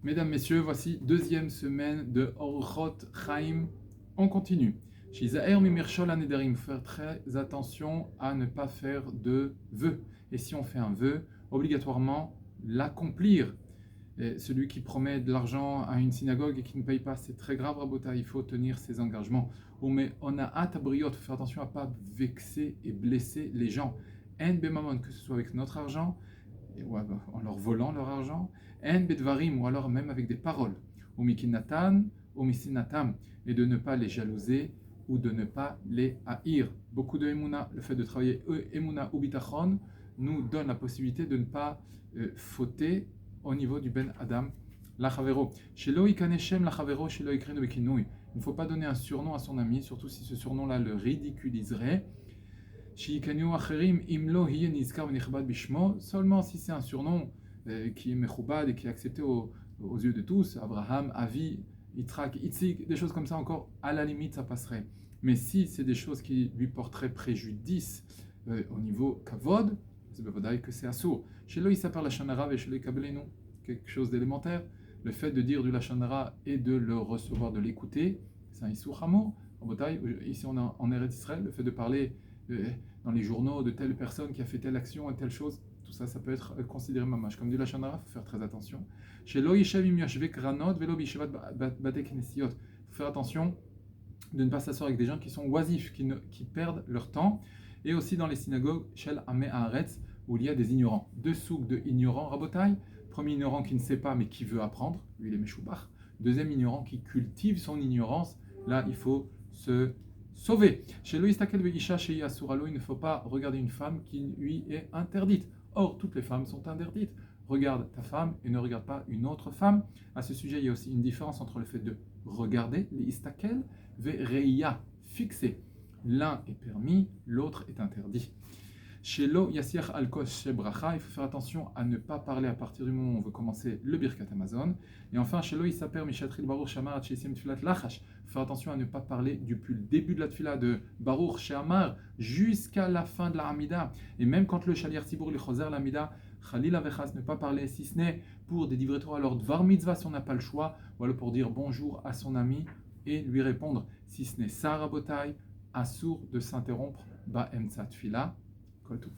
Mesdames, Messieurs, voici deuxième semaine de Orchot Chaim. On continue. Shizaer Mimirshol Anedarim, faire très attention à ne pas faire de vœux. Et si on fait un vœu, obligatoirement l'accomplir. Et celui qui promet de l'argent à une synagogue et qui ne paye pas, c'est très grave, Rabota, il faut tenir ses engagements. Mais on a hâte à briot, faire attention à ne pas vexer et blesser les gens. En bemamon, que ce soit avec notre argent, ou en leur volant leur argent, en bedvarim, ou alors même avec des paroles, ou mikinatan, ou misinatam, et de ne pas les jalouser ou de ne pas les haïr. Beaucoup de emuna, le fait de travailler emuna ou bitachon, nous donne la possibilité de ne pas fauter au niveau du ben adam. Lachavero, shelo ikaneshem lachavero, shelo ikrenu bekinui. Il ne faut pas donner un surnom à son ami, surtout si ce surnom-là le ridiculiserait. Seulement si c'est un surnom qui est mechoubad et qui est accepté aux yeux de tous, Abraham, Avi, Yitzhak, Itzik, des choses comme ça encore, à la limite ça passerait. Mais si c'est des choses qui lui porteraient préjudice au niveau kavod, c'est bevadaï que c'est assourd. Chez lui, il s'appelle la chanara et chez lui, kabelenu, quelque chose d'élémentaire. Le fait de dire du lachonara et de le recevoir, de l'écouter, c'est un issour hamour. Ici on est en Eretz Israël, le fait de parler dans les journaux de telle personne qui a fait telle action et telle chose, tout ça, ça peut être considéré mamash. Comme dit la Shonara, il faut faire très attention. Chez Lo Yishev im Yoshvek Ranot, Velo Bishevat Batek Nesiot, il faut faire attention de ne pas s'asseoir avec des gens qui sont oisifs, qui perdent leur temps. Et aussi dans les synagogues, Shel Ame Haaretz, où il y a des ignorants. Deux souks de ignorants, Rabotai. Premier ignorant qui ne sait pas mais qui veut apprendre, lui il est Meshoubach. Deuxième ignorant qui cultive son ignorance, là il faut se sauver. Chez Loïs Takel Vegisha, chez Yasuralo, il ne faut pas regarder une femme qui lui est interdite. Or, toutes les femmes sont interdites. Regarde ta femme et ne regarde pas une autre femme. À ce sujet, il y a aussi une différence entre le fait de regarder, les istakel, vereia, fixer. L'un est permis, l'autre est interdit. Chez Lo Yassir Alkos Shebracha, il faut faire attention à ne pas parler à partir du moment où on veut commencer le Birkat Amazon. Et enfin, chez Lo Isaper Mishatril Baruch Shamar Chesim Tfilat Lachash, faire attention à ne pas parler depuis le début de la Tfila de Baruch Shamar jusqu'à la fin de la Hamida. Et même quand le Shaliar Tzibour Lichoser l'Hamida, Khalil Avechas, ne pas parler, si ce n'est pour des divrei Torah, alors Dvar Mitzvah si on n'a pas le choix, ou alors pour dire bonjour à son ami et lui répondre. Si ce n'est ça, Rabotai, assour de s'interrompre, Ba Emtsa Tfila. Kol Tov.